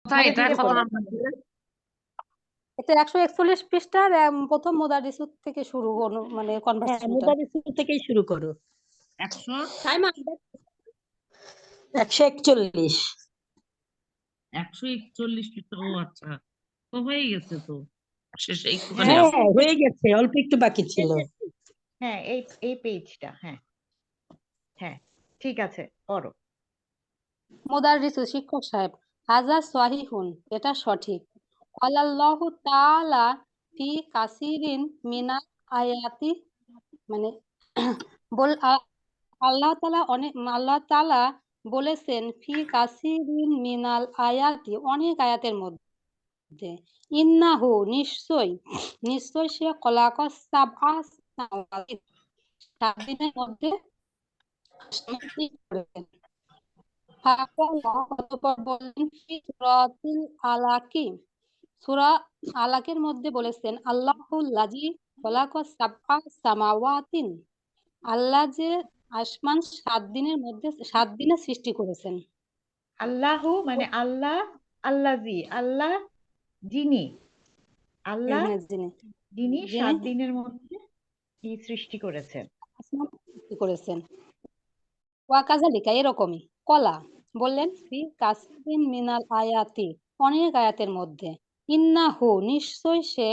কোথায় এটা ধীরে কত পড়ো। নাম্বার দিলেন? এটা 141 পৃষ্ঠার প্রথম মুদারিসু থেকে শুরু মানে হ্যাঁ, কনভারসেশনটা। মুদারিসু থেকেই শুরু করো। 100 141 141 পৃষ্ঠা। ও আচ্ছা, তো হয়ে গেছে তো, শেষে একটুখানি হ্যাঁ আছে। হয়ে গেছে, অল্প একটু বাকি ছিল। হ্যাঁ, এই পেজটা। হ্যাঁ হ্যাঁ, ঠিক আছে, পড়ো। মুদারিসু শিক্ষক সাহেব, হাজা সহিহুন, এটা সঠিক। আল্লাহু তাআলা ফি কাসিরিন মিনাল আয়াতি, মানে বল আল্লাহ তাআলা বলেছেন ফি কাসিরিন মিনাল আয়াতি, অনেক আয়াতের মধ্যে, ইন্নাহু, নিশ্চয় সে খলাকাস সাবআ সামাওয়াতি, 7 দিনের মধ্যে আসমান সৃষ্টি করেছেন। অতঃপর বললেন ফি সূরাতিল আলাকি, সূরা আলাকের মধ্যে বলেছেন আল্লাহুল লাযী খলাকাস সাবআ সামাওয়াতিন, আল্লাহ যে আসমান 7 দিনের মধ্যে 7 দিনে সৃষ্টি করেছেন। আল্লাহু মানে আল্লাহ, আল্লাজি, আল্লাহ যিনি, আল্লাহ যিনি যিনি যিনি 7 দিনের মধ্যে কি সৃষ্টি করেছেন। আসমান সৃষ্টি করেছেন। ওয়াকাযালিকা, এরকমই। কলা বললেন ফি কাসিরিন মিনাল আয়াতি, অনেক আয়াতের মধ্যে, ইন্নাহু, নিশ্চয় সে,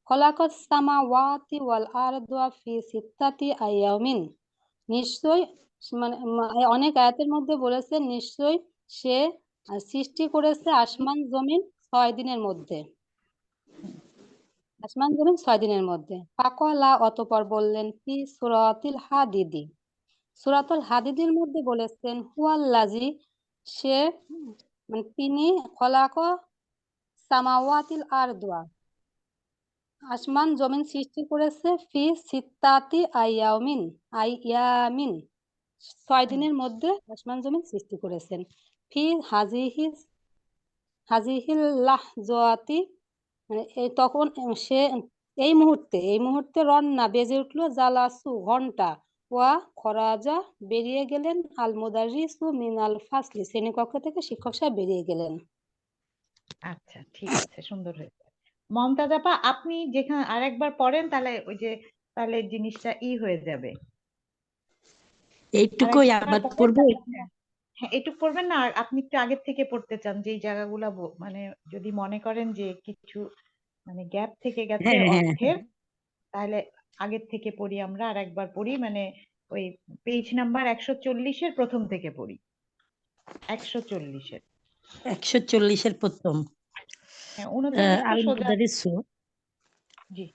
খলাকাস সামাওয়াতি ওয়াল আরদা ফি সিত্তাতি আইয়ামিন, নিশ্চয়, মানে অনেক আয়াতের মধ্যে বলেছে নিশ্চয় সে সৃষ্টি করেছে আসমান জমিন 6 দিনের মধ্যে, আসমান জমিন 6 দিনের মধ্যে। ফাকালা, অতঃপর বললেন ফি সূরাতিল হাদিদি, সূরাতুল হাদিদের মধ্যে বলেছেন হুয়াল্লাযী, সে, মানে তিনি, খলাকা সামাওয়াতিল আরদা, আসমান জমিন সৃষ্টি করেছে ফি সিত্তাতি আইয়ামিন, 6 দিনের মধ্যে আসমান জমিন সৃষ্টি করেছেন। ফি হাজিহিল লাহজাতি, মানে তখন সে, এই মুহূর্তে রন্না বেজে উঠলো, জালাসু, ঘন্টা, ওয়া খরাজা, বেরিয়ে গেলেন, আল মুদারিসু মিনাল ফাসলি, শ্রেণীকক্ষ থেকে শিক্ষক সাহেব বেরিয়ে গেলেন। আচ্ছা, ঠিক আছে, সুন্দর হয়েছে। মমতাজ আপা, আপনি যেখানে আরেকবার পড়েন তাহলে ওই যে, তাহলে জিনিসটা হয়ে যাবে। এইটুকুই আরেকবার আবার পড়েন পড়বো। তাহলে, হ্যাঁ এটুক পড়বেন না, আর আপনি একটু আগের থেকে পড়তে চান যেই জায়গাগুলা মানে যদি মনে করেন যে কিছু মানে গ্যাপ থেকে গেছে হ্যাঁ হ্যাঁ অর্থের, তাহলে আগের থেকে পড়ি আমরা, আর একবার পড়ি, মানে ওই পেজ নাম্বার 140-এর প্রথম থেকে পড়ি। 140-এর 140-এর প্রথম। হ্যাঁ, 39 তো আল সোজা। মুদারিসু, জি,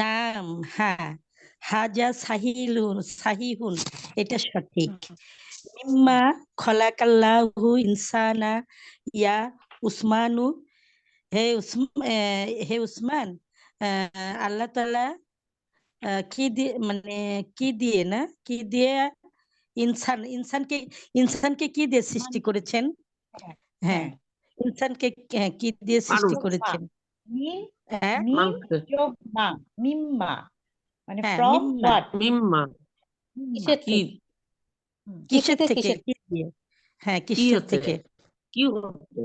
নাম, হ্যাঁ, হাজা সাহিহুন, এটা সঠিক। মিম্মা খলাকাল্লাহু ইনসানা, ইয়া উসমানু, হে উসমান, আল্লাহ তাআলা কি দিয়ে, মানে কি দিয়ে না, কি দিয়ে ইনসানকে কি দিয়ে সৃষ্টি করেছেন? হ্যাঁ হ্যাঁ, হ্যাঁ, ইনসানকে কি দিয়ে সৃষ্টি মানুষ, করেছেন? মিম, হ্যাঁ মিম মানুষকে। যোগ মা, মিম্মা, মানে হ্যাঁ, ফ্রম মিম্মা, হোয়াট, মিম্মা মিম্মা। কিসের কি? থেকে? কিসের থেকে, কিসের? কি দিয়ে? হ্যাঁ, কি কিসের হতে? থেকে? কি হতে?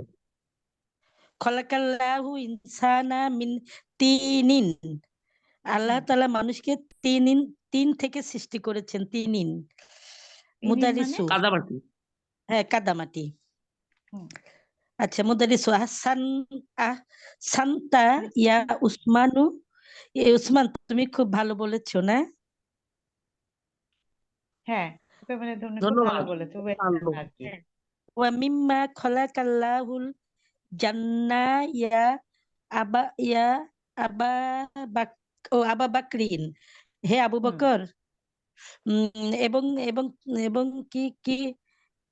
খলাকাল্লাহু ইনসানা মিন তিনিন, আল্লাহ তাআলা মানুষকে তিন থেকে সৃষ্টি করেছেন। তিনিন তিনিন মানে, মুদারিসু, কাদামাটি। হ্যাঁ, কাদামাটি। হুম, আচ্ছা, মুদারিসু সান্তা, ইয়া উসমানু, উসমান, তুমি খুব ভালো বলেছো না? হ্যাঁ, ওকে মানে খুব ভালো ধন্যবাদ। বলেছো, ভালো। আর কি। ওয়া মিম্মা খলাকাল্লাহুল জান্না, ইয়া আবা ইয়া আবা বাক আবা বাকরিন, হে আবু হুম, বকর, এবং এবং এবং কি কি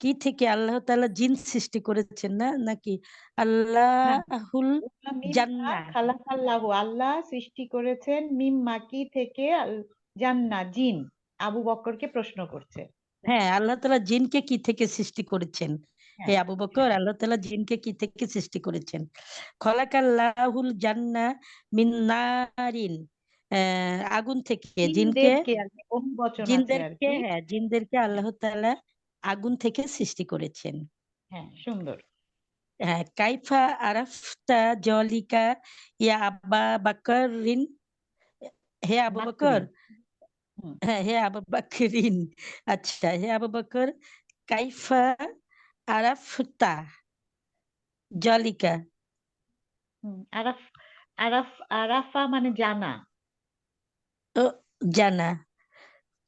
কি থেকে আল্লাহ তাআলা জিন সৃষ্টি করেছেন, না নাকি না, আল্লাহুল মিম্মা জান্নাহ? খালাকাল্লাহু, আল্লাহ সৃষ্টি করেছেন, মিম্মা কি থেকে, জান্না জিন। আবু বক্করকে প্রশ্ন করছে। হ্যাঁ, আল্লাহ তাআলা জিনকে কি থেকে সৃষ্টি করেছেন? হে হ্যাঁ আবু বকর, হ্যাঁ, আল্লাহ তাআলা জিনকে কি থেকে সৃষ্টি করেছেন? খলাকাল্লাহুল জান্নাহ মিন নারিন, আগুন থেকে, জিনকে, জিনদেরকে আর কি, বহুবচন আছে আর কি। জিনদেরকে আল্লাহ তাআলা আগুন থেকে সৃষ্টি করেছেন। হ্যাঁ, সুন্দর। হ্যাঁ, কাইফা আরাফতা জলিকা ইয়া আবা বাকরিন, হে আবু বকর, বাকরি। হুম, হ্যাঁ হে আবু বাকরিন, আচ্ছা হে আবু বকর কাইফা আরাফতা জলিকা, আরাফ আরাফ আরাফা মানে জানা। ও জানা,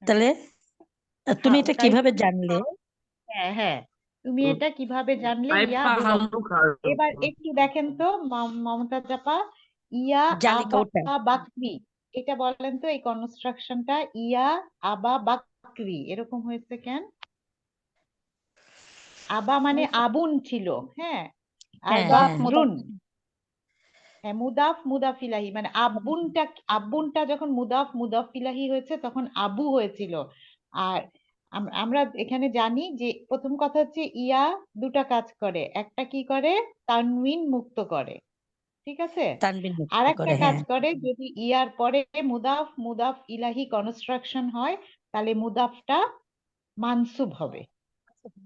তাহলে তুমি এটা কাইফা কিভাবে জানলে? হ্যাঁ হ্যাঁ, তুমি এটা কিভাবে জানলে? ইয়া কাইফা আবু বকর। হামুকার এবার একটু দেখেন তো মমতাজ আপা, ইয়া জালিকা ওটা আবা বাকরি, এটা বলেন তো এই কনস্ট্রাকশনটা ইয়া আবা বাকরি এরকম হয়েছে কেন? আবা মানে আবুন ছিল, হ্যাঁ, আর হ্যাঁ মুদাফ হ্যাঁ মুদাফ বাকরুন, হ্যাঁ মুদাফ মুদাফ ইলাহি, মানে আব্বুনটা যখন মুদাফ মুদাফ ইলাহি হয়েছে তখন আবু হয়েছিল। আর আমরা এখানে জানি যে প্রথম কথা হচ্ছে ইয়া দুটা কাজ করে, একটা কি করে, তানউইন মুক্ত করে, ঠিক আছে, তানবিন মুক্ত আর একটা করে, কাজ হ্যাঁ করে যদি ইয়ার পরে মুদাফ মুদাফ ইলাহি কনস্ট্রাকশন হয় তাহলে মুদাফটা মানসুব হবে,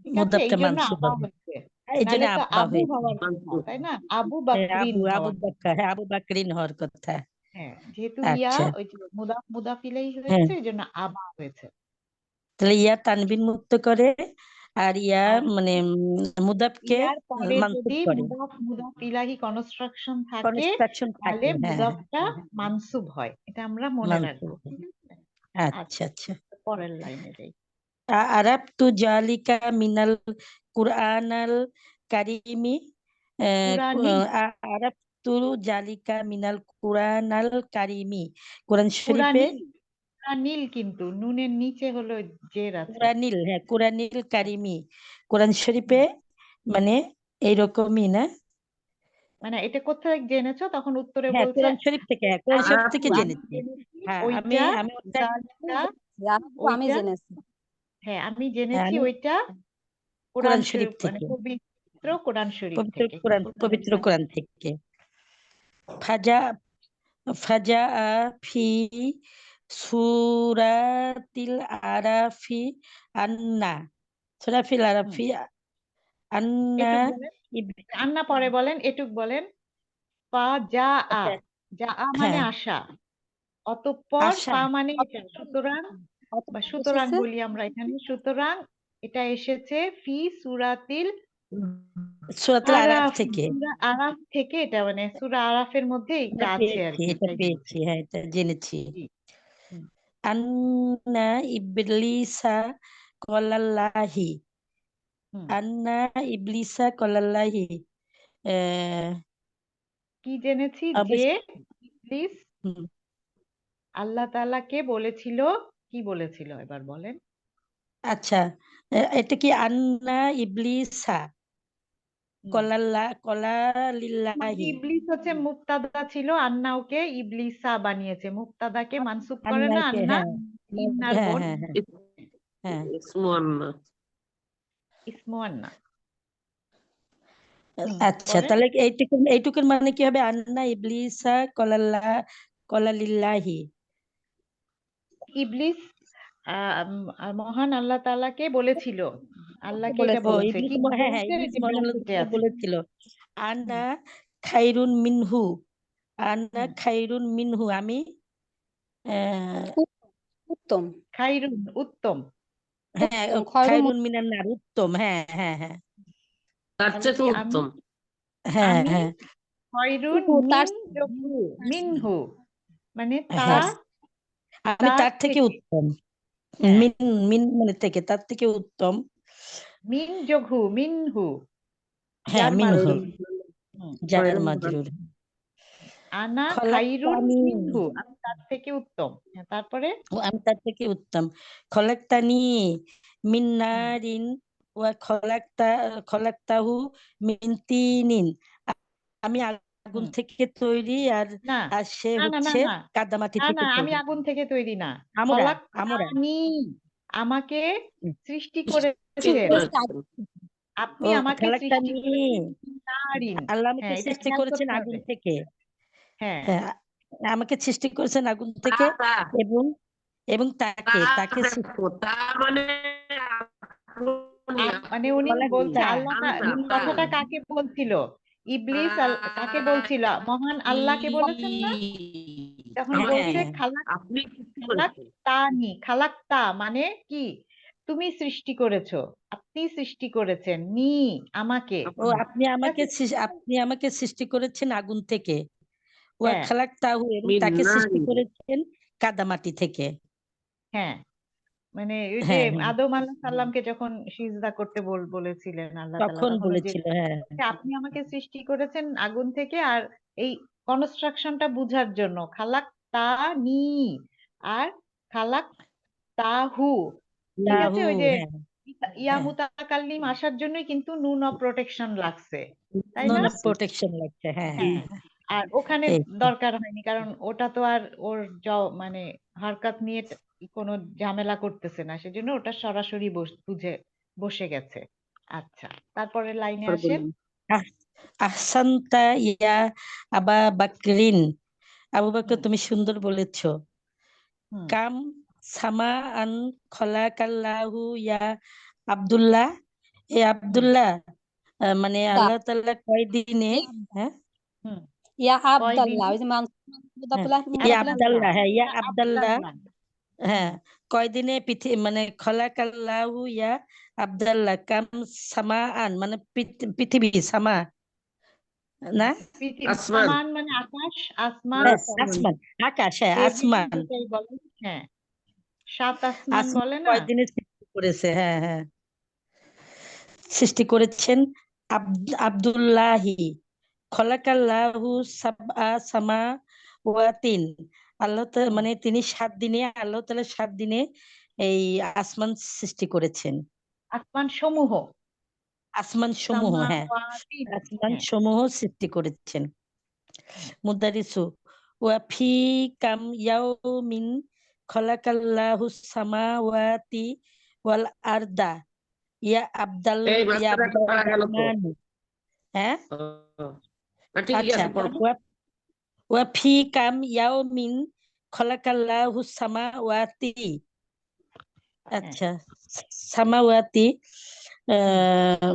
ঠিক আছে, এই মুদাফটা জন্য মানসুব আবা হবে, হচ্ছে, এই জন্য নাহলে তো আব্বা আবু হয়েছে, হওয়ার কথা, তাই না, আবু হ্যাঁ, বাকরিন আবু হওয়ার কথা। বাক্কা, হ্যাঁ আবু বাকরিন হওয়ার কথা। হ্যাঁ, যেহেতু ইয়া আচ্ছা, ওই যে মুদাফ মুদাফ ইলাইহি হ্যাঁ, হয়েছে এই জন্য আবা হয়েছে। তাহলে ইয়া তানবিন মুক্ত করে, আর ইয়া আর মানে মুদাফকে ইয়ার পরে মানসুব যদি করে, মুদাফ মুদাফ ইলাহি কনস্ট্রাকশন থাকে কনস্ট্রাকশন তাহলে থাকে, হ্যাঁ মুদাফটা মানসুব হয়, এটা আমরা মনে মানসুব, রাখবো, ঠিক আছে। আচ্ছা আচ্ছা, আচ্ছা। পরের লাইনে যাই। আরাবতু জালিকা মিনাল কুরআনাল কারিমি, কুরানিল, আরাবতু জালিকা মিনাল কুরআনাল কারিমি, কোরআন শরীফে, কুরানিল, কুরানিল কিন্তু নুনের নিচে হলো জের আছে। কুরআনিল, হ্যাঁ কুরআনিল কারিমি, কোরআন শরীফে, মানে এইরকমই না? মানে এটা কোথায় জেনেছো? তখন উত্তরে হ্যাঁ বলছে কোরআন শরীফ থেকে, হ্যাঁ কোরআন শরীফ আরাফু থেকে আমি জেনেছি, জেনেছি হ্যাঁ আমি ওইটা, আমি ওটা, জালিকা আমি ওইটা, জেনেছি। হ্যাঁ আমি হ্যাঁ, জেনেছি আমি ওইটা কোরআন কোরআন শরীফ শরীফ মানে থেকে, পবিত্র কোরআন শরীফ পবিত্র থেকে, কোরআন, পবিত্র কোরআন থেকে। ফাজা ফাজা ফি সুরাতিল আরাফি আন্না, সুরাফিল হুম, আরাফি আন্না, এটুক বলেন, ইব- আন্না পরে বলেন, এটুক বলেন। ফা যা আ, আচ্ছা, যা আ মানে হ্যাঁ আসা, অতঃপর আশা, ফা মানে এটা, সুতরাং বা সুতরাং এসেছে বলি আমরা এখানে, সুতরাং এটা এসেছে ফি সুরাতিল সূরাতুল আরাফ আরাফ, থেকে, সূরা আরাফ থেকে, এটা মানে সূরা আরাফের মধ্যে এটা এটা আছে আর পেয়েছি, কি, এটা এটাই বলছে। পেয়েছি, হ্যাঁ এটা জেনেছি। জি, হুম, আন্না ইবলিসা কলাল্লাহি, হুম, আন্না ইবলিসা কলাল্লাহি, আহ, কি জেনেছি যে অবশ্য, ইবলিস হুম, আল্লাহ তাআলাকে বলেছিল, কি বলেছিল এবার বলেন। আচ্ছা, এটা কি আন্না ইবলিসা হুম, মানে কলালিল্লাহি, ইবলিস হচ্ছে মুক্তাদা ছিল, আন্না ওকে ইবলিসা বানিয়েছে, মুক্তাদাকে মানসুব করে না আন্নাকে, আন্না, হ্যাঁ ইন্নার হ্যাঁ পর হ্যাঁ হ্যাঁ হ্যাঁ, ইসমু আন্না। ইসমু আন্না। হুম, আচ্ছা পরে তাহলে এইটুকুর মানে কি হবে? আন্না ইবলিসা কলালিল্লাহি, ইবলিস মহান আল্লাহ তাআলাকে বলেছিল, আল্লাহকে এটা ও বলেছিল। বলছে, ইবলিস, কি হ্যাঁ হ্যাঁ বলছে ইবলিস যে মহান আল্লাহ ব্র্যাকেটে তাআলা আছে। বলেছিল, আনা হুম, খাইরুন মিনহু, আনা হুম, খাইরুন মিনহু, আমি আহ, উত্তম খাইরুন উত্তম, হ্যাঁ উত্তম খয়রুল খাইরুন মিনান নার, উত্তম, হ্যাঁ হ্যাঁ হ্যাঁ তার তাহলে চেয়ে তো কি আমি উত্তম। হ্যাঁ আমি হ্যাঁ খয়রুন তার মিনহু মানে তা, হ্যাঁ, আমি তার তার থেকে থেকে, উত্তম, হ্যাঁ, মিন মিন মানে থেকে, তার থেকে উত্তম, মিন যোগহু মিনহু, হ্যাঁ যার মিনহু, মাজরুর, হুম, যার মাজরুর, আনা খাইরুন খলাক্তানি, মিনহু, আমি তার থেকে উত্তম, হ্যাঁ, তারপরে আমি তার থেকে উত্তম, খলাক্তানি মিন হুম, নারিন ওয়া খলাক্তাহু মিন তিনিন, আমি আগুন হুম, থেকে তৈরি, আর না আর সে না না না হচ্ছে না কাদামাটি না না, থেকে আমি তৈরি, আগুন থেকে তৈরি না, আমরা আমরা খলাক্তানি, আমাকে সৃষ্টি ঠিক করেছেন, বলেছেন। আপনি ও আমাকে সৃষ্টি খলাক্তানি, করেছেন নারিন, আল্লাহ আমাকে হ্যাঁ এটা সৃষ্টি খেয়াল করেছেন করতে আগুন হবে, থেকে, হ্যাঁ, হ্যাঁ আমাকে সৃষ্টি করেছেন আগুন তা থেকে, তা এবং এবং তা তাকে দেখো, তা মানে মানে উনি খলাক বলছে তা আল্লাহ কথাটা কাকে বলছিল? ইবলিস কাকে বলছিল? মহান আল্লাহকে বলেছেন না? তখন বলছে হ্যাঁ খালাক আপনি সৃষ্টি খালাক করেছেন। তানি, খালাক তা মানে কি? তুমি সৃষ্টি করেছো, আপনি সৃষ্টি করেছেন, নি আমাকে। ও আপনি আপনি আমাকে সৃষ্টি করেছেন আগুন থেকে, ওয়া হ্যাঁ খালাক তাহু, এবং মিন তাকে সৃষ্টি নারিন। করেছেন কাদামাটি থেকে। হ্যাঁ মানে ওই যে হ্যাঁ হ্যাঁ আদম আলাহ সাল্লামকে যখন সিজদা করতে বলেছিলেন আল্লাহ তাআলা, তখন তখন ওই যে বলেছিল, হ্যাঁ বলছে, আপনি আমাকে সৃষ্টি করেছেন আগুন থেকে, আর এই কনস্ট্রাকশনটা বুঝার জন্য খালাক তা নি আর খালাক তাহু। ঠিক আছে, লাহু, ওই যে হ্যাঁ ইয়া হ্যাঁ মুতাকাল্লিম আসার জন্যই কিন্তু নুন অফ প্রোটেকশন লাগছে, তাই নো না? না প্রোটেকশন লাগছে, হ্যাঁ হ্যাঁ আর ওখানে এই তো। দরকার হয়নি, কারণ ওটা তো আর ওর মানে হরকত নিয়ে কোনো ঝামেলা করতেছে না, সেজন্য ওটা সরাসরি বুঝে বসে গেছে। আচ্ছা, তারপরে লাইনে তারপর আসেন। বললেন, আহ- আহসানতা ইয়া আবা বাকরিন, আবু বকর হুম তুমি সুন্দর বলেছো। হুম কাম সামা আন খলাকাল্লাহু ইয়া আব্দুল্লাহ, এ হুম আব্দুল্লাহ, মানে দা আল্লাহ তাআলা কয়দিনে, হ্যাঁ হুম ইয়া কয়দিন? আব্দাল্লাহ, ওই যে হ্যাঁ ইয়া মুদাফিলাহ আব্দাল্লাহ, হ্যাঁ ইয়া ইয়া আব্দাল্লাহ, আব্দাল্লাহ। হ্যাঁ হুম কয়দিনে মানে খলাকাল্লাহু ইয়া আব্দাল্লাহ কাম সামাআন, মানে পৃথিবী সামা না, পৃথিবী, আসমান। সামান মানে আকাশ, আসমান হ্যাঁ আসমান। আসমান, আকাশ, হ্যাঁ হেভেন আসমান, যেটাই বলে, হ্যাঁ সাত আসমান আসমান বলে না? কয়দিনে সৃষ্টি করেছে, হ্যাঁ হ্যাঁ সৃষ্টি করেছেন আব্দুল্লাহি, খলাকাল্লাহু সাবআ সামাওয়াতিন, হুম মানে তিনি 7 দিনে, আল্লাহ তাআলা 7 দিনে এই আসমান সৃষ্টি করেছেন, আসমান সমূহ, আসমান সমূহ, হ্যাঁ সামাওয়াতিন, আসমান হ্যাঁ সমূহ সৃষ্টি করেছেন। হুম, মুদারিসু ওয়া ফি কাম ইয়াউমিন খলাকাল্লাহু সামাওয়াতি ওয়াল আরদা এই ইয়া বাচ্চাটা একটা আব্দুর পারা গেল তো। রহমান, হ্যাঁ ও, না, ঠিক আচ্ছা, আছে পড়ো। ওয়া ফি কাম ইয়াউমিন খলাকাল্লাহু সামাওয়াতি, হ্যাঁ আচ্ছা সামাওয়াতি, হুম আহ,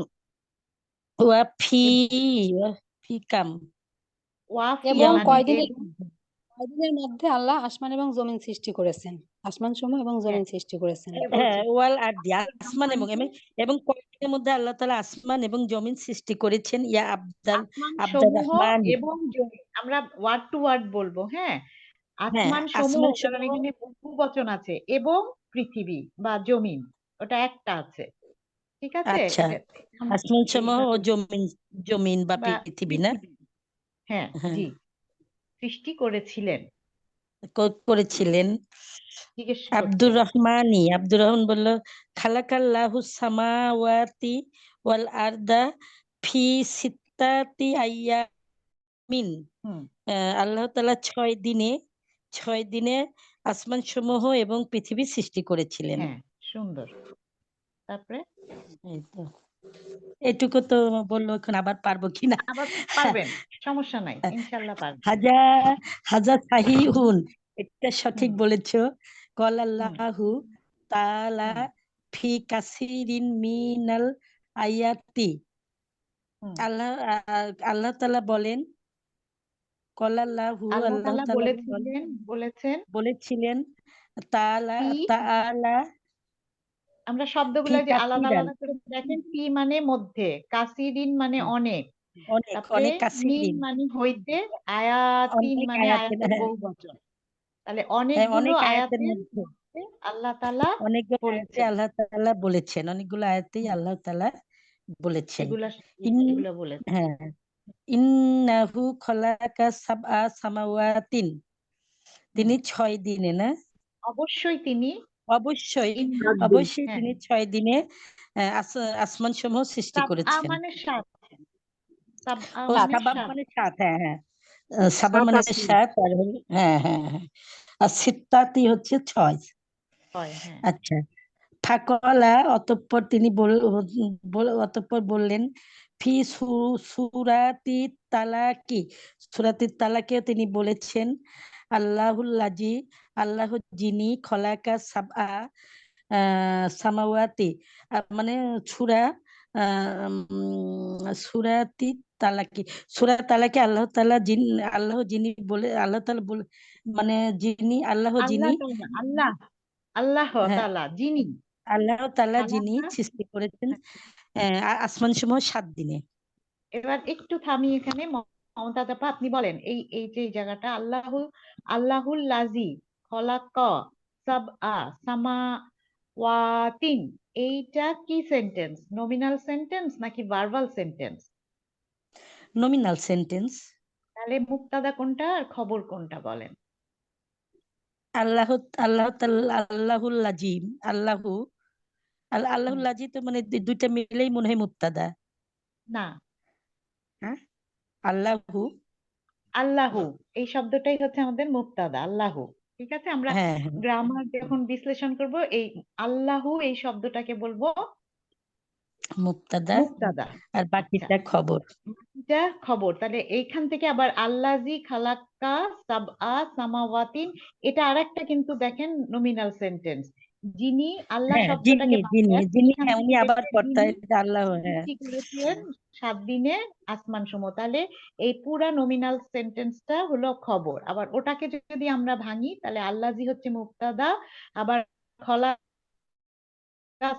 ওয়া ফি এব- ওয়া ফি কাম ওয়াফি এবং মানে কয়দিনের মধ্যে আল্লাহ আসমান এবং জমিন সৃষ্টি করেছেন, আসমান সমূহ এবং হ্যাঁ জমিন সৃষ্টি করেছেন। কে হ্যাঁ বলছে? ওয়াল আরদি, আব্দুর আসমান এবং রহমানকে। এবং কয়েকদিনের মধ্যে আল্লাহ তাআলা আসমান এবং জমিন সৃষ্টি করেছেন, ইয়া আসমান আব্দুর সমূহ রহমান, এবং জমিন, আমরা ওয়ার্ড টু ওয়ার্ড বলবো, হ্যাঁ হ্যাঁ আসমান সমূহ, আসমান কারণ সমূহ, এখানে বহু বচন আছে, এবং পৃথিবী বা জমিন ওটা একটা আছে, ঠিক আছে, আচ্ছা এটা আসমান সমূহ ও এইভাবে জমিন, জমিন বা বা পৃথিবী না, পৃথিবী, হ্যাঁ হ্যাঁ জি সৃষ্টি করেছিলেন। করেছিলেন। জিজ্ঞেস করছে। আব্দুর রহমান বলল, খালাকাল্লাহু সামাওয়াতি ওয়াল আরদা ফি সিত্তাতি আইয়ামিন, হুম আল্লাহ তাআলা 6 দিনে, 6 দিনে আসমান সমূহ এবং পৃথিবী সৃষ্টি করেছিলেন। হ্যাঁ সুন্দর, তারপরে এই তো, এটুকু তো বললো, এখন আবার পারবো কিনা। আবার পারবেন, সমস্যা নাই, ইনশাল্লাহ পারবেন। হাজা হাজা সাহিহুন, এটা সঠিক হুম বলেছো। কল হুম আল্লাহু তাআলা হুম ফি কাসিরিন মিনাল আয়াতি, হুম আল্লাহ তাআলা বলেন, কল আল্লাহু, আল্লাহ আল্লাহ তাআলা তাআলা বলেছেন বলেছিলেন, তাআলা কি, তাআলা আমরা ফি শব্দগুলো যে আলাদা কাসিরান, আলাদা করে দেখেন, পি মানে মধ্যে, কাসিরিন মানে অনেক, অনেক তারপরে অনেক মিন কাসিরিন, মানে হইতে, আয়াতিন অনেক মানে আয়াতের, আয়াতের হ্যাঁ বহু বচন, তাহলে হ্যাঁ, অনেকগুলো অনেক আয়াতের আয়াতের মধ্যে, মধ্যে আল্লাহ তাআলা অনেকগুলো আয়াতে বলেছেন। আল্লাহ তাআলা বলেছেন, অনেকগুলো আয়াতেই হুম, আল্লাহ তাআলা বলেছেন। এগুলা ইন এগুলা বলেছেন। হ্যাঁ ইন্নাহু খলাকা সাবআ সামাওয়াতিন, হুম, তিনি 6 দিনে না, অবশ্যই তিনি অবশ্যই একদিন। অবশ্যই হ্যাঁ তিনি 6 দিনে আসমান সমূহ সৃষ্টি সাবআ করেছেন। মানে সাত, সাবআ ও সাত, মানে সাবাব সাত, মানে 7, হ্যাঁ হ্যাঁ সাবা 7 মানে আসমান। 7, আর হ্যাঁ হ্যাঁ হ্যাঁ, আর সিত্তাতি হচ্ছে 6। হয় হ্যাঁ। আচ্ছা, ফাকলা, অতঃপর তিনি অতঃপর বললেন, ফি সুরাতি তালাকি, সুরাতি তালাকেও তিনি বলেছেন, আল্লাহুল্লাজি, আল্লাহ যিনি খলাকা সাবআ সামাওয়াতি মানে সূরা সূরাতি তালাকি, সূরা তালাকে আল্লাহ তাআলা যিনি বলে আল্লাহ তাআলা বলে মানে যিনি আল্লাহ যিনি আল্লাহ হ্যাঁ তাআলা যিনি আল্লাহ তাআলা যিনি খালাকা। সৃষ্টি করেছেন আসমান সমূহ 7 দিনে। এবার একটু থামি এখানে, মমতাজ আপা আপনি বলেন এই এই যে এই জায়গাটা আল্লাহুল লাজি খলাক সাবআ সামাওয়াতিন, এইটা কি সেন্টেন্স? নমিনাল সেন্টেন্স নাকি ভার্বাল সেন্টেন্স? Nominal sentence. তাহলে মুক্তাদা কোনটা আর খবর কোনটা বলেন? আল্লাহ আল্লাহ তাআলা আল্লাহুল লাজিম, আল্লাহুল লাজি তো মানে দুইটা মিলেই মনে হয় মুবতাদা। না, হ্যাঁ আল্লাহু আল্লাহু এই শব্দটাই হচ্ছে আমাদের মুক্তাদা, আল্লাহু। ঠিক আছে, আমরা হ্যাঁ হ্যাঁ গ্রামার যখন বিশ্লেষণ করব এই আল্লাহু এই শব্দটাকে বলবো মুবতাদা মুক্তাদা। আর আচ্ছা, বাকিটা খবর। এটা খবর। তাহলে এইখান থেকে আবার আল্লাজি খালাক্কা সাবআ সামাওয়াতিন, এটা আরেকটা কিন্তু দেখেন নমিনাল সেন্টেন্স। যিনি আল্লাহ হ্যাঁ শব্দটাকে বাদ দেন, এইখান হ্যাঁ থেকে উনি আবার দেখবেন কর্তা, যিনি এটা আল্লাহ। হ্যাঁ সৃষ্টি করেছেন 7 দিনে আসমান সমূহ। তাহলে এই পুরা নমিনাল সেন্টেন্সটা হলো খবর। আবার ওটাকে যদি আমরা ভাঙি তাহলে আল্লাজি হচ্ছে মুবতাদা, আবার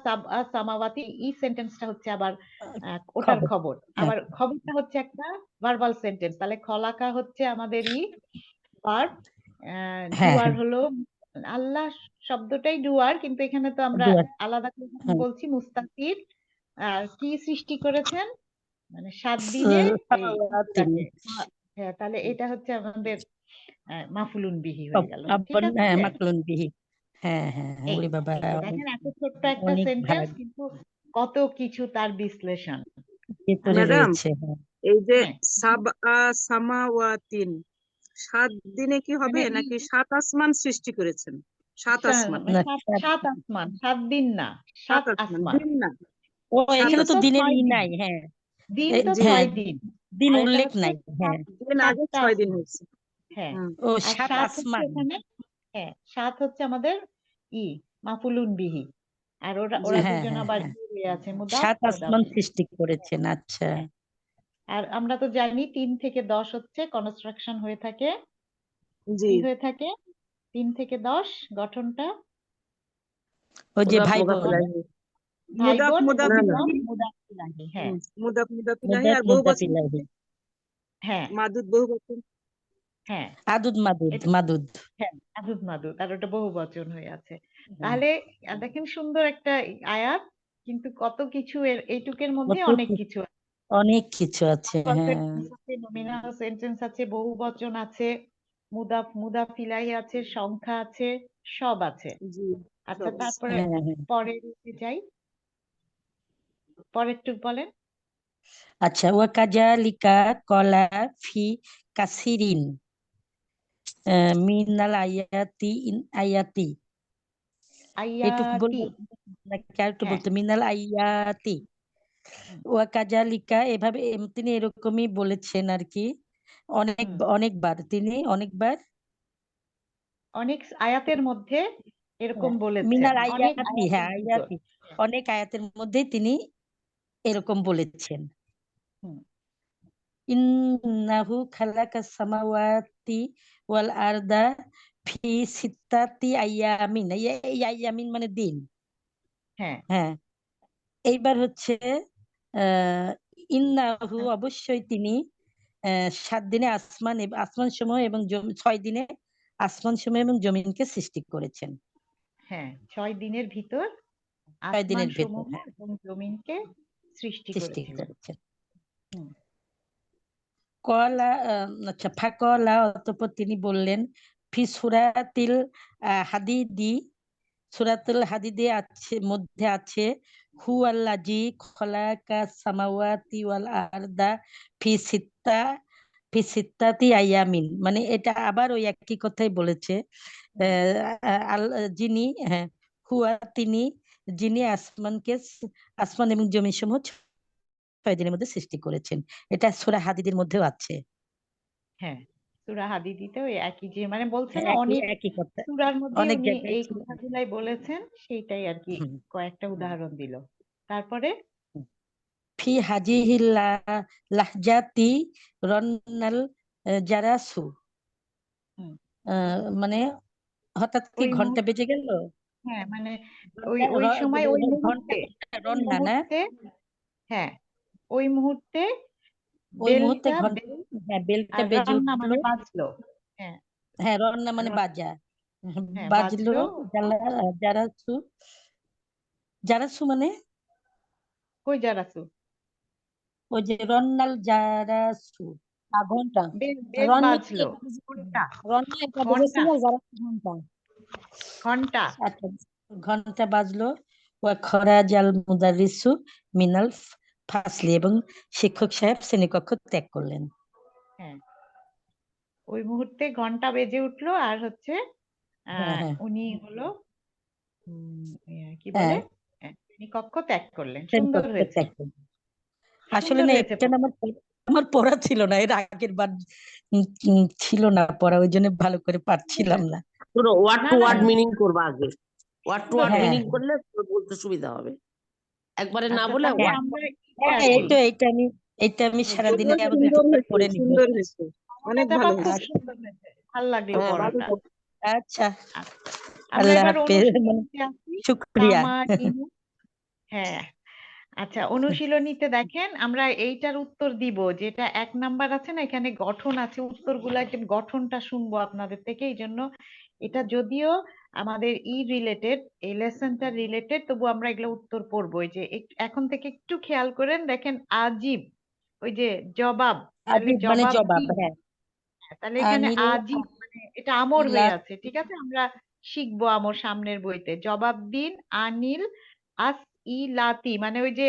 সাবআ সামাওয়াতি এই সেন্টেন্সটা হচ্ছে আবার ওটার খবর। খবর। হ্যাঁ আবার খবরটা হচ্ছে একটা ভার্বাল সেন্টেন্স। তাহলে খলাকা হচ্ছে আমাদের ভার্ব, হ্যাঁ ডুয়ার হ্যাঁ হলো আল্লাহ শব্দটাই ডুয়ার, কিন্তু এখানে তো আমরা দুয়ার। আলাদা করে যখন হ্যাঁ বলছি মুস্তাফির কি সৃষ্টি করেছেন মানে 7 দিনে এই সামাওয়াতিন। মুক্তাকে। হ্যাঁ, তাহলে এটা হচ্ছে আমাদের মাফুলুন বিহি হয়ে গেল। ঠিক আবার আছে, মাকলুন বিহি। হ্যাঁ হ্যাঁ হ্যাঁ, এই ওরে বাবা এই যে অনেক দেখেন এত ছোট্ট একটা অনেক সেন্টেন্স ভাগ কিন্তু কত কিছু তার বিশ্লেষণ। ভেতরে আচ্ছা, ম্যাডাম, রয়েছে। হ্যাঁ এই যে হ্যাঁ সাবআ সামাওয়াতিন 7 দিনে কি হবে মানে নাকি 7 আসমান সৃষ্টি করেছেন? 7 আসমান, না সাত আসমান, 7 দিন না, 7 7 আসমান, আসমান। দিন না, ও 7 এখানে দিন তো তো আসমান। দিনের 6 দিন, নাই। হ্যাঁ দিন তো জি, হ্যাঁ 6 দিন, দিন আর এটা উল্লেখ হচ্ছে নাই। হ্যাঁ দিন আগে 7টা 6 দিন আসমান। হয়েছে। হ্যাঁ, ও আর 7 7 হচ্ছে আসমান। এখানে, হ্যাঁ 7 হচ্ছে আমাদের মাফুলুন বিহি। আর ওরা জি, হ্যাঁ দুজন হ্যাঁ আবার হ্যাঁ আছে মুদাফ 7 মুদাফ। আসমান সৃষ্টি করেছেন। আচ্ছা হ্যাঁ, আর আমরা তো জানি 3 থেকে 10 হচ্ছে কনস্ট্রাকশন হয়ে থাকে। জি, কি হয়ে থাকে 3 থেকে 10 গঠনটা? ওই যে মুদাফ ভাই মুদাফ বোন। বলেন, ইলাইহি, ভাই মুদাফ বোন মুদাফ এবং ইলাইহি, মুদাফ ইলাইহি। হ্যাঁ মুদাফ মুদাফ ইলাইহি, মুদাত আর বহু মুদাত বচন ইলাহি। থাকে হ্যাঁ মাদুদ বহু বচন। হ্যাঁ, আদুদ মাদুদ এটা মাদুদ। হ্যাঁ মাদুদ মাদুদ, আর ওটা বহু বচন হয়ে আছে। হ্যাঁ, তাহলে দেখেন সুন্দর একটা আয়াত, কিন্তু কত কিছু এইটুকের মধ্যে কত অনেক কিছু আছে। অনেক কিছু আছে। হ্যাঁ নমিনাল সেন্টেন্স আছে, বহু বচন আছে, মুদাফ মুদাফ ইলাহি আছে, সংখ্যা আছে, সব আছে। জি, আচ্ছা, সব। তারপরে হ্যাঁ হ্যাঁ পরের যাই, পরেরটুক বলেন। আচ্ছা ওয়াকাজালিকা কলা ফি কাসিরিন মিনাল আয়াতি এটুকু আয়াতি, বলবো নাকি আর একটু হ্যাঁ বলতে মিনাল আয়াতি হুম, ওয়াকাজালিকা এভাবে তিনি এরকমই বলেছেন আর কি। হুম, অনেকবার তিনি অনেকবার অনেক আয়াতের মধ্যে এরকম বলেছেন, মিনাল অনেক আয়াতি। আয়াতের হ্যাঁ ভিতর। আয়াতি অনেক আয়াতের মধ্যে তিনি এরকম বলেছেন। হুম, ইন্নাহু খালাকাস সামাওয়াতি ওয়াল আরদা ফি সিত্তাতি আইয়ামিন। এই আইয়ামিন মানে দিন। হ্যাঁ হ্যাঁ এইবার হচ্ছে আহ ইন্নাহু অবশ্যই তিনি 7 দিনে আসমান সমূহ এবং 6 দিনে আসমান সমূহ এবং জমিনকে সৃষ্টি করেছেন। হ্যাঁ 6 দিনের ভিতর 6 আসমান দিনের ভেতর সমূহ হ্যাঁ এবং জমিনকে সৃষ্টি সৃষ্টি করেছিলেন। করেছেন। হুম, কলা আচ্ছা ফাকলা অতঃপর তিনি বললেন ফি সূরাতিল হাদিদি সূরাতুল হাদিদে আছে মধ্যে আছে হু আল্লাজি খলাকা সামাওয়াতি ওয়াল আরদা ফি সিত্তা ফি সিত্তাতি আয়ামিন, মানে এটা আবার ওই একই কথাই বলেছে। যিনি হ্যাঁ হুয়া তিনি যিনি আসমান এবং জমিন সমূহ 6 দিনের মধ্যে সৃষ্টি করেছেন। এটা সূরা হাদিদের মধ্যেও আছে। হ্যাঁ সূরা হাদীদিতেও এই একই, যে মানে বলছে না একই অনেক একই কথা সূরার মধ্যে অনেক উনি জায়গায় এই ছিল। কথাগুলাই বলেছেন, সেইটাই আর কি হুম। কয়েকটা উদাহরণ দিল। তারপরে ফি হাজিহিল লাহজাতি রন্নাল জারাসু। হুম, মানে হঠাৎ কি ওই ঘন্টা মুহূর্তে, বেজে গেল? হ্যাঁ মানে ওই ঘন্টা ওই সময় ওই ঘন্টা মুহূর্তে, কোনটা? ওই রন্না না? মুহূর্তে, হ্যাঁ ওই মুহূর্তে ওই মুহূর্তে বেলটা ঘন্টা, হ্যাঁ বেলটা আর বেজে রান্না উঠলো। মানে বাজলো। হ্যাঁ হ্যাঁ রন্না মানে র- বাজা। হ্যাঁ বাজলো। বাজলো। জারাসু। জারাসু মানে কই জারাসু? ওই যে রন্নাল জারাসু। ঘন্টা বেল বেল রন্না বাজলো। রন্না এটা ঘন্টা, বুঝেছিল যারা ঘন্টা ঘন্টা। আচ্ছা ঘন্টা বাজলো। খরাজাল মুদারিসু মিনাল ফাসলি, এবং শিক্ষক সাহেব শ্রেণীকক্ষ ত্যাগ করলেন। হ্যাঁ ওই মুহূর্তে ঘন্টা বেজে উঠলো, আর হচ্ছে হ্যাঁ হ্যাঁ উনি হলো কি বলে, হ্যাঁ শ্রেণীকক্ষ ত্যাগ করলেন। সুন্দর শ্রেণীকক্ষ হয়েছে, ত্যাগ করলেন। আসলে সুন্দর না হয়েছে। এটা না আমার পড়া ছিল না, এর আগের বার ছিল না পড়া, ওই জন্য ভালো করে পারছিলাম না। শোনো, ওয়ার্ড না টু না ওয়ার্ড মিনিং করবা আগে। ওয়ার্ড টু সুন্দর ওয়ার্ড হ্যাঁ মিনিং হয়েছে। করলে তোর বলতে সুবিধা হবে। একবারে না আচ্ছা বলে তাহলে হ্যাঁ ওয়ার্ড আমরা এটা হ্যাঁ করি। এটা আমি সারাদিনে যদিও আবার সুন্দর দুবার হয়েছে, পড়ে নিব। সুন্দর হয়েছে, অনেক চাপা ভালো খুব হয়েছে। সুন্দর হয়েছে, ভাল লাগলো হ্যাঁ ভালো পড়াটা। করে। আচ্ছা আচ্ছা আমরা আল্লাহ এবার হাফেজ, মানে অনুশীলনীতে আসি। শুক্রিয়া। তামারিনু, হ্যাঁ আচ্ছা অনুশীলনীতে দেখেন আমরা এইটার উত্তর দিব, যেটা 1 নাম্বার আছে না, এখানে গঠন আছে, উত্তরগুলো একদম গঠনটা শুনবো আপনাদের থেকে। এই জন্য এটা যদিও আমাদের রিলেটেড, এই লেসনটা রিলেটেড, তবু আমরা এগুলো উত্তর পড়বো। এই যে এখন থেকে একটু খেয়াল করেন, দেখেন আজিব, ওই যে জবাব, তাহলে আজিব মানে জবাব জবাব, কি? হ্যাঁ। তাহলে এখানে আনিল আজিব মানে এটা আমর হয়ে ইলাত আছে, ঠিক আছে? আমরা শিখবো আমর সামনের বইতে। জবাব দিন আনিল আস ইলাতি, মানে ওই যে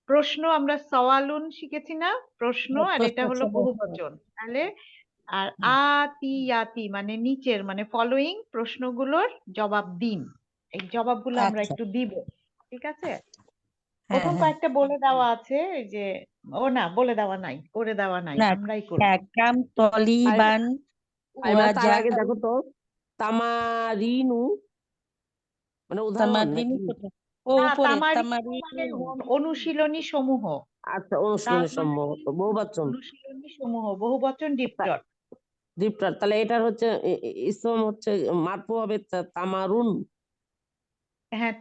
প্রশ্ন, আমরা সওয়ালুন শিখেছি না, প্রশ্ন, আর প্রশ্ন এটা হলো ছিল। বহুবচন। তাহলে আর আতিয়াতি মানে নিচের, মানে ফলোইং প্রশ্নগুলোর জবাব দিন। এই জবাবগুলো আমরা আচ্ছা একটু দিব, ঠিক আছে? হ্যাঁ প্রথম হ্যাঁ কয়েকটা বলে দেওয়া আছে, এই যে ও না বলে দেওয়া নাই, করে দেওয়া নাই, না আমরাই করব। হ্যাঁ কাম আর তলিবান এবার তার ওয়াজা আগে দেখো তো, তামারিনু মানে উদাহরণ তামারিনি নাকি? কোথায়? ও না, উপরে তামারিনু মানে তামারিনি। অনুশীলনী সমূহ। আচ্ছা অনুশীলনী সম্ভবত তামারিনু বহুবচন। অনুশীলনী সমূহ, বহুবচন ডিপটর। দীপটার তাহলে এটার হচ্ছে ইসম হচ্ছে মারফু হবে তামারুন। হ্যাঁ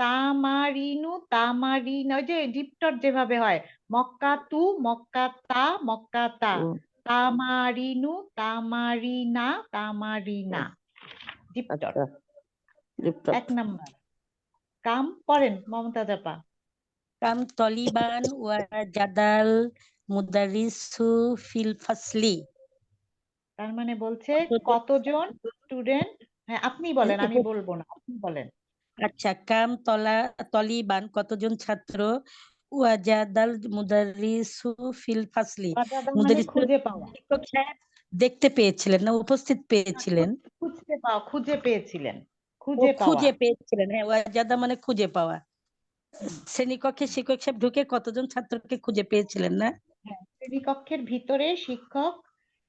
তামারিনু, তামারিন, ওই যে ডিপটর যেভাবে হয়, মক্কা তু, মক্কা তা, মক্কা তা, উম, তামারিনু, তামারিনা, তামারিনা, ডিপটর। আচ্ছা দীপটার 1 নাম্বার কাম পড়েন মমতাজ আপা। কাম তলিবান ওয়াজাদাল মুদারিসু ফিল ফাসলি। তার মানে বলছে কতজন? কতজন স্টুডেন্ট, হ্যাঁ আপনি বলেন, আমি বলবো না, আপনি বলেন। আচ্ছা কাম তলিবান কতজন ছাত্র, ওয়াজাদাল মুদারিসু ফিল ফাসলি। বাজাদার মানে মুদারিস খুঁজে পাওয়া, শিক্ষক সাহেব দেখতে পেয়েছিলেন না উপস্থিত পেয়েছিলেন? খুঁজতে পাওয়া, খুঁজে পেয়েছিলেন, খুঁজে পাওয়া। খুঁজে পেয়েছিলেন, হ্যাঁ ওয়াজাদা মানে খুঁজে পাওয়া। হুম, শ্রেণীকক্ষে শিক্ষক সাহেব ঢুকে কতজন ছাত্রকে খুঁজে পেয়েছিলেন না? হ্যাঁ শ্রেণীকক্ষের ভিতরে শিক্ষক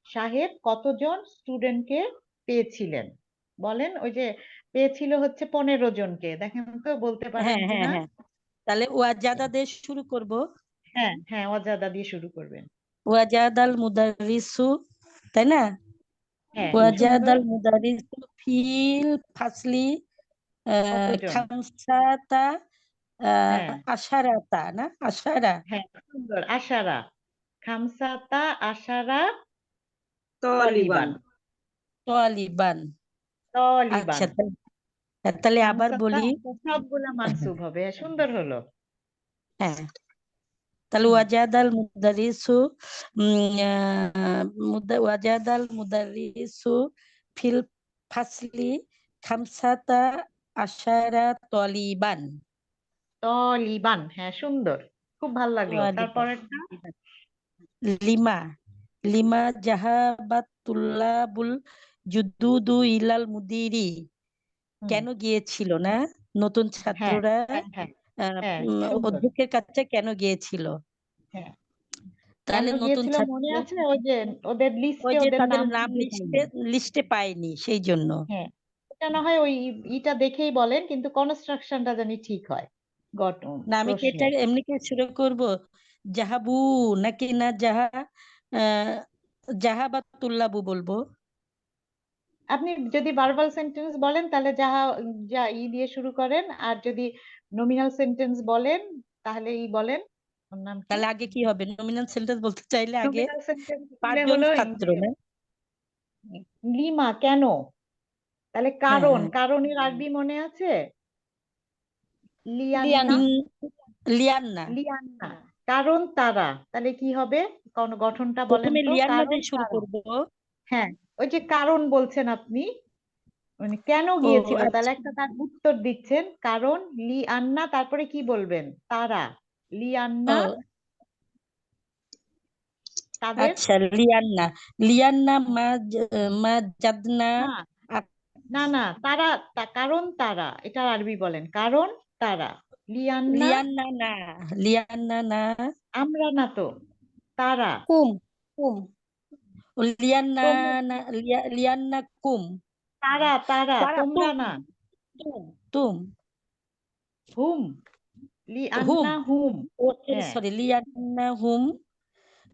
সাহেব কতজন স্টুডেন্টকে পেয়েছিলেন? বলেন, ওই যে পেয়েছিল হচ্ছে 15 জনকে, দেখেন তো বলতে পারেন হ্যাঁ হ্যাঁ কিনা। হ্যাঁ তাহলে ওয়াজাদা দিয়ে শুরু করব। হ্যাঁ হ্যাঁ অজাদা দিয়ে শুরু করবেন। ওয়াজাদাল মুদারিসু, তাই না? হ্যাঁ সুন্দর। ওয়াজাদাল মুদারিসু ফিল ফাসলি কতজন? খামসাতা হ্যাঁ আশারাতা, না আশারা। হ্যাঁ সুন্দর, আশারা, খামসাতা আশারা তলিবান। তলিবান, তালিবান। তলিবান। আচ্ছা তাহলে আবার খামসাতা বলি। সবগুলা মানসুব হবে, সুন্দর হলো। হ্যাঁ তাহলে হুম, ওয়াজাদাল মুদারিসু ওয়াজাদাল মুদারিসু ফিল ফাসলি খামসাতা আশারা তলিবান। তলিবান, হ্যাঁ সুন্দর, খুব ভাল লাগলো। তলিবান। তারপরেরটা লিমা লিমা জাহাবাত তুল্লাবুল জুদুদু ইলাল মুদিরি। হুম, কেন গিয়েছিল না নতুন হ্যাঁ ছাত্ররা হ্যাঁ হ্যাঁ হ্যাঁ সুন্দর, অধ্যক্ষের কাছে কেন গিয়েছিল? হ্যাঁ তাহলে কেন নতুন গিয়েছিল মনে ছাত্র আছে? ওই যে ওদের ওই লিস্টে যে ওদের তাদের নাম নাম খুঁজে পাইনি। লিস্টে পাইনি সেই জন্য। হ্যাঁ, এটা না হয় ওই ইটা দেখেই বলেন, কিন্তু কনস্ট্রাকশনটা জানি ঠিক হয় গঠন না আমি কি এটা প্রশ্নের। এমনি কি শুরু করব জাহাবু নাকি না আহ, জাহা বা তুল্লাবু বলবো? আপনি যদি ভার্বাল সেন্টেন্স বলেন তাহলে যা দিয়ে শুরু করেন, আর যদি নমিনাল সেন্টেন্স বলেন তাহলে বলেন। ওর নাম কি? তাহলে আগে কি হবে? নমিনাল সেন্টেন্স বলতে চাইলে আগে নমিনাল সেন্টেন্স হলে পাঁচজন হলো ছাত্র না? লিমা কেন, তাহলে হ্যাঁ কারণ, হ্যাঁ। কারণের আরবি মনে আছে? লিয়ান্না, লিয়ানা লিয়ান্না। লিয়ান্না, কারণ তারা, তাহলে কি হবে? কোন গঠনটা বলেন প্রথমে তো? লিয়ান্না কারণ দিয়ে শুরু তারা। করব। হ্যাঁ, ওই যে কারণ বলছেন আপনি, মানে কেন ও গিয়েছিল, তাহলে আচ্ছা একটা তার উত্তর দিচ্ছেন কারণ। লি আন্না, তারপরে কি বলবেন? তারা, লি আন্না, ও তাদের। আচ্ছা লিয়ান্না। লিয়ান্না মা জাদনা। না না না, তারা, কারণ তারা, এটা আরবি বলেন, কারণ তারা। লিয়ান্না, লিয়ান্না না, লিয়ান্না না। আমরা না তো, তারা। কুম কুম ও লিয়ান্না তোমরা, না, লিয়ান্না কুম। তারা তারা, তারা তোমরা তুম না। তুম তুম হুম, লি হুম। আন্না হুম। ও হ্যাঁ সরি লিয়ান্না হুম।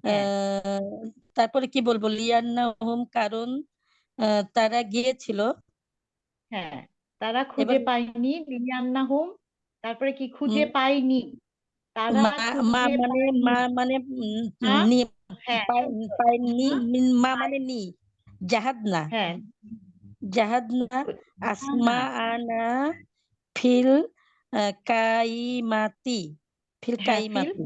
হ্যাঁ আহ, তারপরে কি বলবো? লিয়ান্না হুম কারণ তারা গিয়েছিল। হ্যাঁ, তারা এবার খুঁজে পায়নি, লিয়ান্না হুম। তারপরে কি? খুঁজে উম, পাইনি, তারা মা মা খুঁজে মানে পায়নি। মা মানে হ্যাঁ নি হ্যাঁ, সুন্দর। পাইনি। মা মা মানে পায়নি। নি। জাহাদ না, হ্যাঁ, জাহাদ না। না আসমা না, আনা ফিল কাইমাতি। ফিল হ্যাঁ ফিল, কাইমাতি।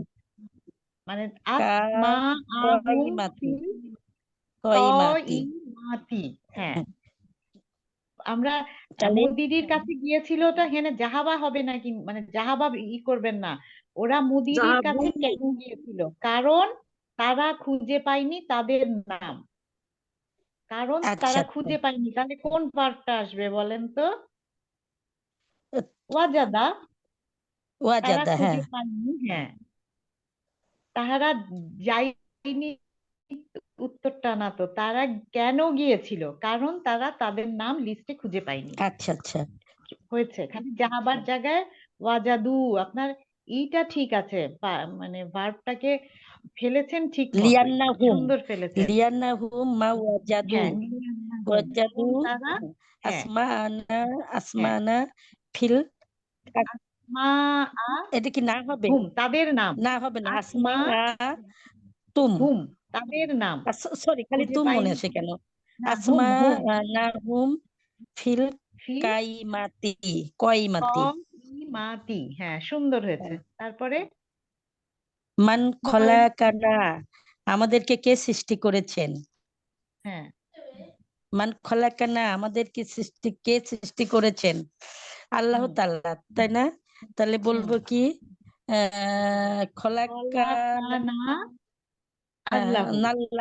মানে কা আসমা আহুম কইমাতি, ফিল কইমাতি। মাতি। হ্যাঁ, আমরা তাহলে মুদিরির কাছে গিয়েছিল, তো এখানে জাহাবা হবে নাকি, মানে জাহাবা করবেন না। ওরা মুদিরির জাহাবু কাছে কেন গিয়েছিল? কারণ তারা খুঁজে পায়নি তাদের নাম। কারণ আচ্ছা তারা আচ্ছা। খুঁজে পায়নি, তাহলে কোন ভার্বটা আসবে বলেন তো? ওয়াজাদা, তারা ওয়াজাদা, হ্যাঁ। খুঁজে পায়নি। হ্যাঁ, তাহারা যায়নি, উত্তরটা না তো, তারা কেন গিয়েছিল? কারণ তারা তাদের নাম লিস্টে খুঁজে পায়নি। আচ্ছা আচ্ছা। হয়েছে, খালি জাহাবার জায়গায় ওয়াজাদু। আপনার এইটা ঠিক আছে, মানে ভার্বটাকে ফেলেছেন ঠিক মতোই, লিয়ান্না হুম, সুন্দর ফেলেছেন। লিয়ান্না হুম মা ওয়াজাদু। হ্যাঁ, লিয়ান্নাহুম, ওয়াজাদু কারণ তারা। হ্যাঁ আসমা আনা, হ্যাঁ, আসমানা ফিল। মা আ এটা কি না হবে? হুম, তাদের নাম। না হবে না। আসমা আসমা তুম। হুম, তাদের নাম সরি খালি খুঁজে তুম মনে পাইনি। আসে কেন? না, হুম আসমা হুম, না হুম ফিল ফিল কাইমাতি, কইমাতি। মাতি। হ্যাঁ, সুন্দর হয়েছে। তারপরে মান বলেন। খলাকানা, আমাদেরকে কে সৃষ্টি করেছেন? হ্যাঁ মান খলাকানা, আমাদেরকে কে সৃষ্টি করেছেন? আল্লাহ হুম তাআলা, তাই না? তাহলে হুম, বলবো কি খলাকানা, খলাকানা আল্লাহু।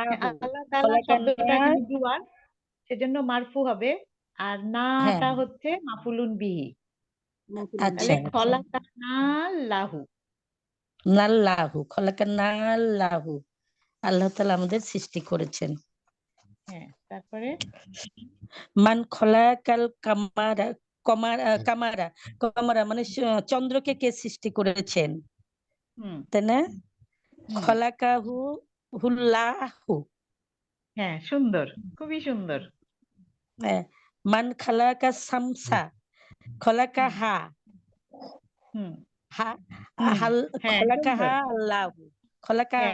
হ্যাঁ, নাল্লাহু। আল্লাহ তাআলা খলাকানা, শব্দটা এখানে ডুয়ার, সেজন্য মারফু হবে। আর হ্যাঁ নাটা হচ্ছে মাফুলুন বিহি। আচ্ছা তাহলে আচ্ছা। খলাকানা লাহু। নাল্লাহু, খলাকানা আল্লাহু, আল্লাহ তাআলা আমাদের সৃষ্টি করেছেন। হ্যাঁ, তারপরে মান খলাকাল কামারা, কামারা, কামারা মানে চন্দ্রকে কে সৃষ্টি করেছেন? হুম তাই না? হুম, খলাকাহু হুল্লাহু। হ্যাঁ সুন্দর, খুবই সুন্দর। হ্যাঁ। মান খালাকা সামসা, খলাকা হুম হা, হুম হা হুম, হাল, হ্যাঁ খলাকা হা সুন্দর। আল্লাহু, খলাকা হ্যাঁ